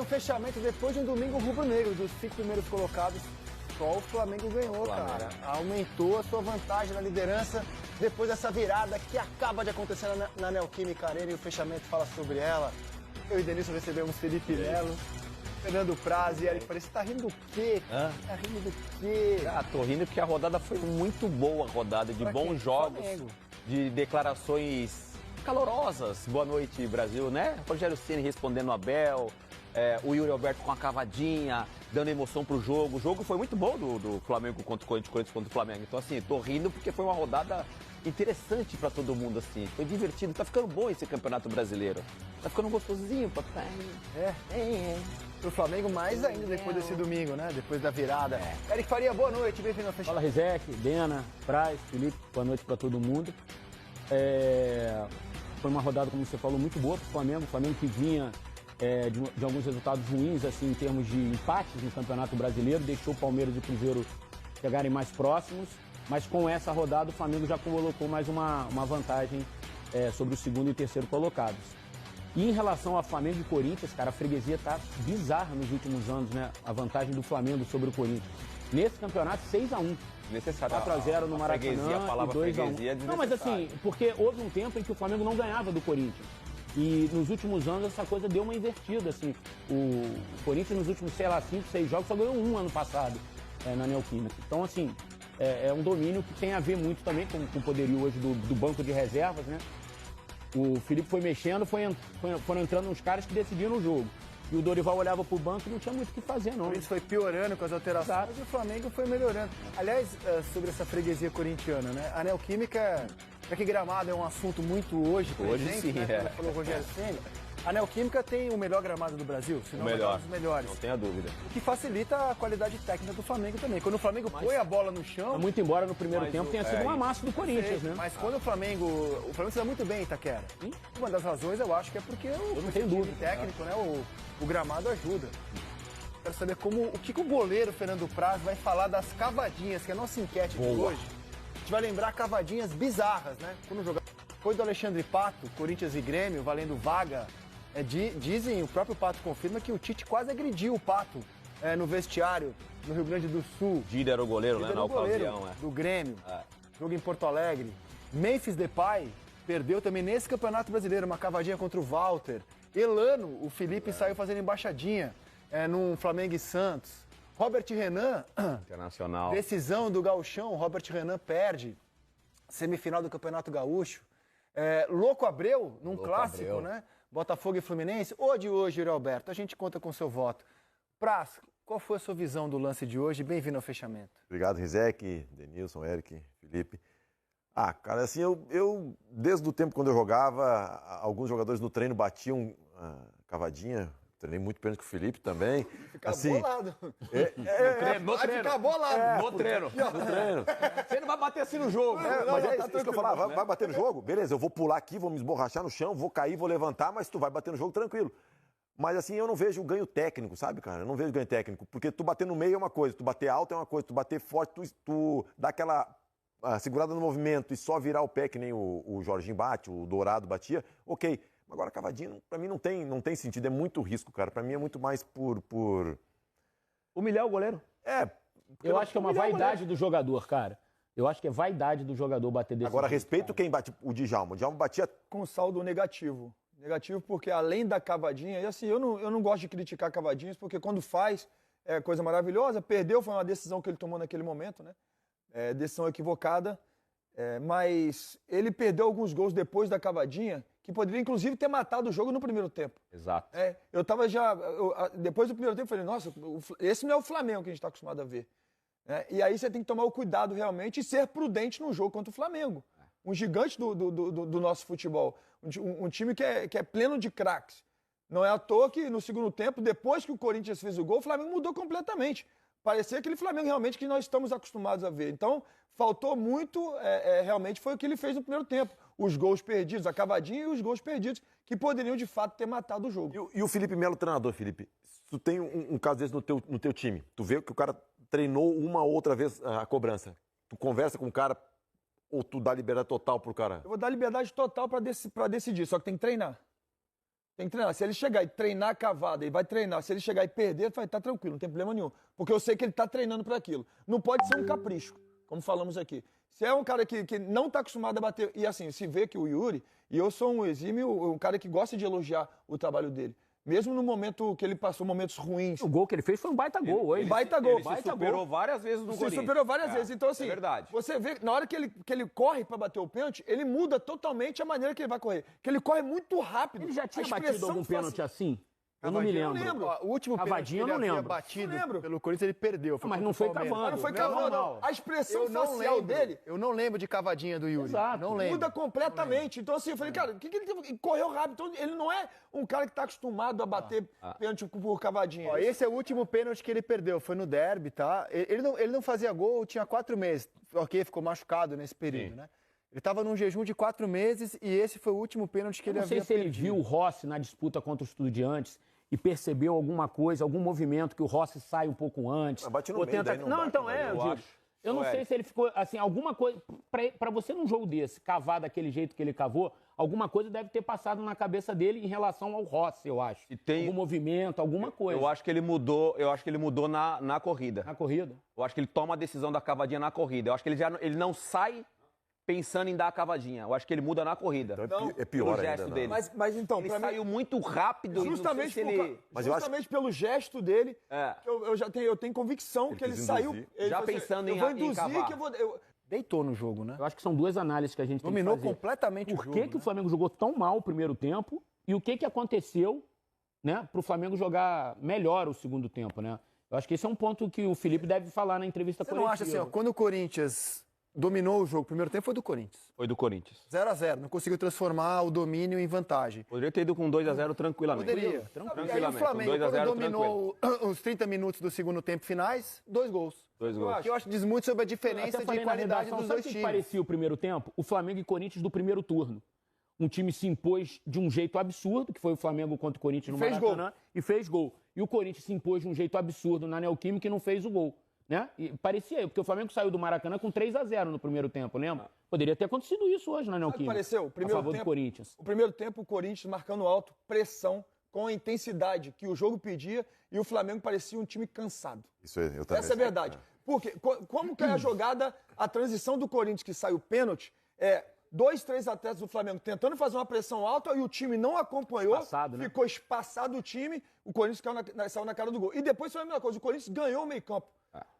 no fechamento, depois de um domingo rubro-negro, dos 5 primeiros colocados, só o Flamengo ganhou, cara. Aumentou a sua vantagem na liderança depois dessa virada que acaba de acontecer na Neoquímica Arena, e o fechamento fala sobre ela. Eu e Denilson recebemos Felipe Melo, Fernando Praz e Eric Faria. Você tá rindo do quê? Tá rindo do quê? Tô rindo porque a rodada foi muito boa, rodada de bons jogos, de declarações calorosas. Boa noite, Brasil, né? Rogério Ceni respondendo a Abel, o Yuri Alberto com a cavadinha, dando emoção pro jogo. O jogo foi muito bom do Flamengo contra o Corinthians contra o Flamengo. Então, assim, tô rindo porque foi uma rodada interessante pra todo mundo, assim. Foi divertido. Tá ficando bom esse Campeonato Brasileiro. Tá ficando gostosinho, papai. Pro Flamengo mais ainda depois desse domingo, né? Depois da virada. Eric Faria, boa noite. Bem-vindo ao fechamento. Fala, Rizek, Dena, Praz, Felipe. Boa noite pra todo mundo. Foi uma rodada, como você falou, muito boa pro Flamengo. O Flamengo que vinha de alguns resultados ruins, assim, em termos de empates no Campeonato Brasileiro, deixou o Palmeiras e o Cruzeiro chegarem mais próximos, mas com essa rodada o Flamengo já colocou mais uma vantagem sobre o segundo e terceiro colocados. E em relação ao Flamengo e Corinthians, cara, a freguesia tá bizarra nos últimos anos, né? A vantagem do Flamengo sobre o Corinthians. Nesse campeonato, 6-1. Necessário. 4-0 no Maracanã a palavra e 2-1. Não, mas assim, porque houve um tempo em que o Flamengo não ganhava do Corinthians. E nos últimos anos essa coisa deu uma invertida, assim. O Corinthians nos últimos, 5, 6 jogos só ganhou um ano passado na Neoquímica. Então, assim, é um domínio que tem a ver muito também com o poderio hoje do banco de reservas, né? O Felipe foi mexendo, foram entrando uns caras que decidiram o jogo. E o Dorival olhava pro banco e não tinha muito o que fazer, não. Por isso foi piorando com as alterações e o Flamengo foi melhorando. Aliás, sobre essa freguesia corintiana, né? A Neoquímica, já que gramado é um assunto muito hoje presente, sim, né? Como falou o Rogério Ceni, a Neoquímica tem o melhor gramado do Brasil, se não um dos melhores. Não tenha dúvida. O que facilita a qualidade técnica do Flamengo também. Quando o Flamengo põe a bola no chão... Muito embora no primeiro tempo tenha sido um amasso do Corinthians, né? Mas quando o Flamengo se dá muito bem em Itaquera. Uma das razões eu acho que é porque o time técnico, né? O gramado ajuda. Quero saber o que o goleiro Fernando Praz vai falar das cavadinhas, que é a nossa enquete de hoje. A gente vai lembrar cavadinhas bizarras, né? Quando o jogador foi do Alexandre Pato, Corinthians e Grêmio, valendo vaga. Dizem, o próprio Pato confirma que o Tite quase agrediu o Pato no vestiário, no Rio Grande do Sul. Dida era o goleiro, né? Na ocasião, do Grêmio. Jogo em Porto Alegre. Memphis Depay perdeu também nesse Campeonato Brasileiro, uma cavadinha contra o Walter. Elano, o Felipe saiu fazendo embaixadinha num Flamengo e Santos. Robert Renan, Internacional. Decisão do Gauchão, Robert Renan perde. Semifinal do Campeonato Gaúcho. Louco Abreu, num clássico, né? Botafogo e Fluminense. Ou de hoje, Yuri Alberto, a gente conta com o seu voto. Praz, qual foi a sua visão do lance de hoje? Bem-vindo ao fechamento. Obrigado, Rizek, Denilson, Eric, Felipe. Cara, assim, eu desde o tempo quando eu jogava, alguns jogadores no treino batiam cavadinha. Treinei muito pênalti com o Felipe também. Ficar assim, bolado. No treino. Ficar bolado. No treino. Você não vai bater assim no jogo. Mas isso que eu falava, vai bater no jogo? Beleza, eu vou pular aqui, vou me esborrachar no chão, vou cair, vou levantar, mas tu vai bater no jogo tranquilo. Mas assim, eu não vejo ganho técnico, sabe, cara? Eu não vejo ganho técnico, porque tu bater no meio é uma coisa, tu bater alto é uma coisa, tu bater forte, tu dá aquela segurada no movimento e só virar o pé, que nem o Jorginho bate, o Dourado batia, ok. Agora, cavadinha, pra mim, não tem sentido. É muito risco, cara. Pra mim, é muito mais por... Humilhar o goleiro. Eu acho que é uma vaidade do jogador, cara. Eu acho que é vaidade do jogador bater desse Agora, jeito, respeito cara. quem bate. O Djalma. O Djalma batia... Com saldo negativo. Negativo porque, além da cavadinha... E assim, eu não gosto de criticar cavadinhas, porque quando faz, é coisa maravilhosa. Perdeu, foi uma decisão que ele tomou naquele momento, né? Decisão equivocada. Mas ele perdeu alguns gols depois da cavadinha, que poderia, inclusive, ter matado o jogo no primeiro tempo. Exato. Eu tava depois do primeiro tempo, falei, nossa, esse não é o Flamengo que a gente está acostumado a ver. E aí você tem que tomar o cuidado realmente e ser prudente no jogo contra o Flamengo. Um gigante do nosso futebol. Um time que é pleno de craques. Não é à toa que no segundo tempo, depois que o Corinthians fez o gol, o Flamengo mudou completamente. Parecia aquele Flamengo realmente que nós estamos acostumados a ver. Então, faltou muito, realmente foi o que ele fez no primeiro tempo. Os gols perdidos, a cavadinha e os gols perdidos, que poderiam de fato ter matado o jogo. E o Felipe Melo, treinador, Felipe? Tu tem um caso desse no teu time, tu vê que o cara treinou uma ou outra vez a cobrança. Tu conversa com o cara ou tu dá liberdade total pro cara? Eu vou dar liberdade total para decidir, só que tem que treinar. Tem que treinar. Se ele chegar e treinar a cavada, ele vai treinar. Se ele chegar e perder, vai estar tranquilo, não tem problema nenhum. Porque eu sei que ele está treinando para aquilo. Não pode ser um capricho, como falamos aqui. Se é um cara que não está acostumado a bater... E assim, se vê que o Yuri... E eu sou um exímio, um cara que gosta de elogiar o trabalho dele. Mesmo no momento que ele passou momentos ruins. O gol que ele fez foi um baita gol hoje. Baita gol. Ele se superou várias vezes no Corinthians. Se superou várias vezes. Então, assim, é verdade. você vê, na hora que ele corre para bater o pênalti, ele muda totalmente a maneira que ele vai correr. Que ele corre muito rápido. Ele já tinha A batido expressão algum pênalti assim? Eu não me Cavadinha, eu lembro. lembro. Ó, o último Cavadinha eu pênalti que não ele havia lembro. batido Não lembro. pelo Corinthians, ele perdeu. Mas não foi contra o Palmeiras. cavando. Não foi Não, cavando. não. A expressão Eu não facial lembro. dele Eu não lembro de cavadinha do Yuri. Exato. Não lembro. muda completamente. Então, assim, eu falei, cara, o que ele teve? Correu rápido. Então, ele não é um cara que está acostumado a bater pênalti por cavadinha. Ó, esse é o último pênalti que ele perdeu. Foi no derby, tá? Ele não fazia gol, tinha 4 meses. Ok, ficou machucado nesse período, né? Ele estava num jejum de 4 meses e esse foi o último pênalti que Eu ele não sei havia se ele perdido. viu o Rossi na disputa contra o Estudiantes e percebeu alguma coisa, algum movimento que o Rossi sai um pouco antes. Mas bate no ou meio, tenta... daí não Não, bate, então né? eu Eu digo. acho. Eu não Ô, sei Eric. se ele ficou, assim, alguma coisa... Pra você num jogo desse, cavar daquele jeito que ele cavou, alguma coisa deve ter passado na cabeça dele em relação ao Rossi, eu acho. E tem- Algum movimento, alguma coisa. Eu acho que ele mudou na corrida. Na corrida. Eu acho que ele toma a decisão da cavadinha na corrida. Eu acho que ele não sai pensando em dar a cavadinha. Eu acho que ele muda na corrida. Então é Pelo pior gesto ainda. dele. Mas então, Ele pra mim, saiu muito rápido. e não sei justamente, se ele... Mas eu acho- justamente pelo gesto dele, É. que eu tenho convicção que ele quis saiu. induzir. Ele Já falou assim, pensando eu em vou em induzir cavar. que eu vou. Deitou no jogo, né? Eu acho que são duas análises que a gente tem Dominou que fazer. completamente o Por jogo. que, que o Flamengo jogou tão mal o primeiro tempo e o que, que aconteceu, né, para o Flamengo jogar melhor o segundo tempo, né? Eu acho que esse é um ponto que o Felipe deve falar na entrevista Você não acha assim, ó, quando o Corinthians dominou o jogo, o primeiro tempo foi do Corinthians. Foi do Corinthians. 0-0, não conseguiu transformar o domínio em vantagem. Poderia ter ido com 2-0 tranquilamente. Poderia. E aí Tranquilamente. o Flamengo, Com 2 a 0 quando dominou os 30 minutos do segundo tempo finais, 2 gols. 2 gols. Que eu acho que diz muito sobre a diferença de qualidade dos sabe dois o que times. parecia o primeiro tempo? O Flamengo e Corinthians do primeiro turno. Um time se impôs de um jeito absurdo, que foi o Flamengo contra o Corinthians no fez Maracanã, e fez gol. E o Corinthians se impôs de um jeito absurdo na Neoquímica e não fez o gol. Né? E parecia, porque o Flamengo saiu do Maracanã com 3-0 no primeiro tempo, lembra? Poderia ter acontecido isso hoje na Sabe o que Neoquímica. pareceu? A favor do Corinthians. O primeiro tempo, o Corinthians marcando alto, pressão, com a intensidade que o jogo pedia, e o Flamengo parecia um time cansado. Isso aí, eu também. Essa é a verdade. Porque como que é a jogada, a transição do Corinthians que saiu pênalti, 2, 3 atletas do Flamengo tentando fazer uma pressão alta e o time não acompanhou, Espaçado, né? ficou espaçado o time, o Corinthians saiu na cara do gol. E depois foi a mesma coisa, o Corinthians ganhou o meio campo.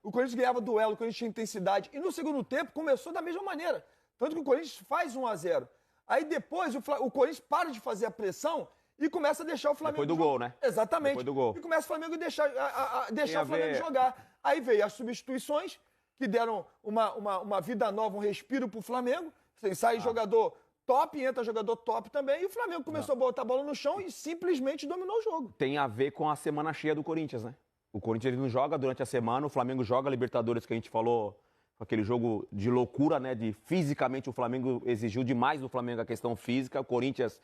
O Corinthians ganhava duelo, o Corinthians tinha intensidade. E no segundo tempo começou da mesma maneira. Tanto que o Corinthians faz 1-0. Aí depois o Corinthians para de fazer a pressão e começa a deixar o Flamengo Depois do jogar. gol, né? Exatamente. Depois do gol. E começa o Flamengo a deixar Tem a o Flamengo ver- jogar. Aí veio as substituições, que deram uma vida nova, um respiro pro Flamengo. Assim, sai jogador top, entra jogador top também. E o Flamengo começou a botar a bola no chão e simplesmente dominou o jogo. Tem a ver com a semana cheia do Corinthians, né? O Corinthians ele não joga durante a semana, o Flamengo joga a Libertadores, que a gente falou, aquele jogo de loucura, né? De fisicamente o Flamengo exigiu demais do Flamengo a questão física. O Corinthians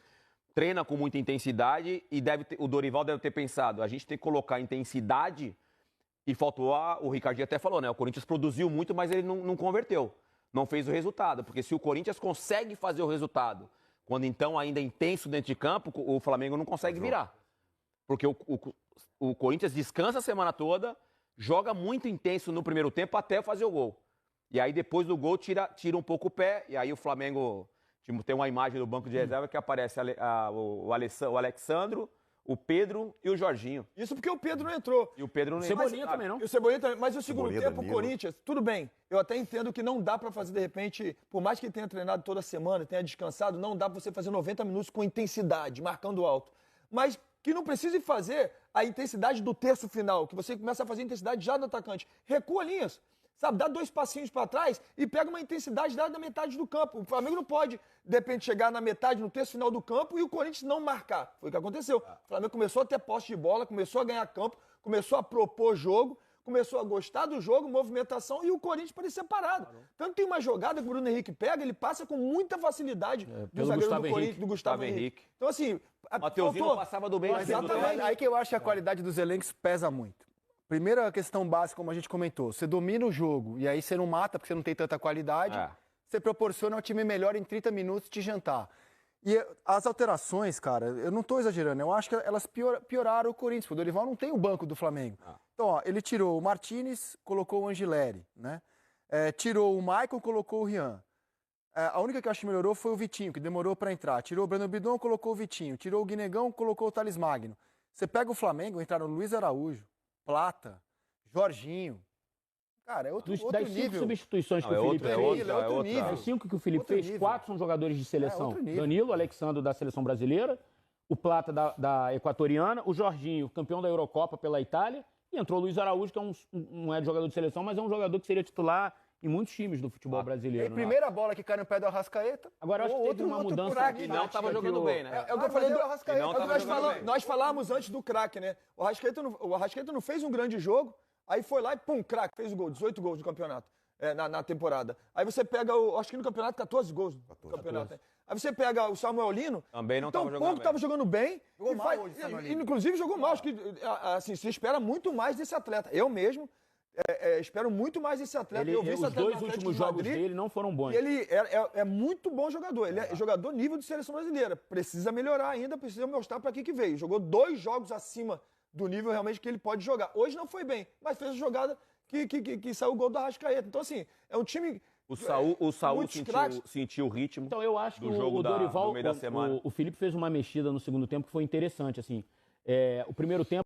treina com muita intensidade e o Dorival deve ter pensado, a gente tem que colocar intensidade e faltou o Ricardinho até falou, né? O Corinthians produziu muito, mas ele não converteu. Não fez o resultado, porque se o Corinthians consegue fazer o resultado, quando então ainda é intenso dentro de campo, o Flamengo não consegue virar. Porque o Corinthians descansa a semana toda, joga muito intenso no primeiro tempo até fazer o gol. E aí depois do gol tira um pouco o pé, e aí o Flamengo tem uma imagem do banco de reserva que aparece o Alexandro, o Pedro e o Jorginho. Isso porque o Pedro não entrou. E o Pedro não Cebolinha também, não? E o Cebolinha também. Mas o segundo Cebolinha, tempo, o Danilo. Corinthians, tudo bem. Eu até entendo que não dá pra fazer, de repente, por mais que ele tenha treinado toda semana, tenha descansado, não dá pra você fazer 90 minutos com intensidade, marcando alto. Mas que não precise fazer a intensidade do terço final, que você começa a fazer a intensidade já do atacante. Recua linhas. Sabe, dá 2 passinhos para trás e pega uma intensidade da metade do campo. O Flamengo não pode, de repente, chegar na metade, no terço final do campo e o Corinthians não marcar. Foi o que aconteceu. O Flamengo começou a ter posse de bola, começou a ganhar campo, começou a propor jogo, começou a gostar do jogo, movimentação, e o Corinthians parecia parado. Tanto tem uma jogada que o Bruno Henrique pega, ele passa com muita facilidade do pelo zagueiro Gustavo do Corinthians, Henrique. do Gustavo Gustavo Henrique. Henrique. Então, assim, Mateuzinho faltou- não passava do meio. Exatamente. Aí que eu acho que a qualidade dos elencos pesa muito. Primeira questão básica, como a gente comentou, você domina o jogo e aí você não mata porque você não tem tanta qualidade, É. você proporciona ao time melhor em 30 minutos te jantar. E as alterações, cara, eu não tô exagerando, eu acho que elas pioraram o Corinthians. O Dorival não tem o banco do Flamengo. Então, ó, ele tirou o Martinez, colocou o Angileri, né? Tirou o Maicon, colocou o Rian. A única que eu acho que melhorou foi o Vitinho, que demorou para entrar. Tirou o Breno Bidon, colocou o Vitinho. Tirou o Guinegão, colocou o Thales Magno. Você pega o Flamengo, entraram Luiz Araújo, Plata, Jorginho. Cara, é outro Das 5 nível. substituições que o Felipe fez, das 5 que o Felipe fez, 4 são jogadores de seleção. Danilo, Alexandre da seleção brasileira, o Plata da equatoriana, o Jorginho, campeão da Eurocopa pela Itália, e entrou o Luiz Araújo, que não é jogador de seleção, mas é um jogador que seria titular em muitos times do futebol brasileiro. E primeira bola que cai no pé do Arrascaeta. Agora, eu acho que teve uma mudança. E não estava jogando bem, né? É o que eu falei do Arrascaeta. Nós falamos antes do craque, né? O Arrascaeta não fez um grande jogo, aí foi lá e pum, craque, fez o gol, 18 gols no campeonato, na temporada. Aí você pega, acho que no campeonato, 14 gols no campeonato. Aí você pega o Samuel Lino, também não então estava jogando bem. Estava jogando bem. Jogou mal hoje, Samuel Lino. Inclusive jogou mal. Acho que assim, se espera muito mais desse atleta. Eu mesmo espero muito mais desse atleta. Eu vi esse os atleta dois últimos jogos dele não foram bons. E ele é muito bom jogador. Ele é jogador nível de seleção brasileira. Precisa melhorar ainda, precisa mostrar para que veio. Jogou 2 jogos acima do nível realmente que ele pode jogar. Hoje não foi bem, mas fez a jogada que saiu o gol do Arrascaeta. Então, assim, é um time... O Saúl sentiu o ritmo. Então, eu acho que do jogo o Dorival, do meio da semana. o Felipe fez uma mexida no segundo tempo que foi interessante, assim. O primeiro tempo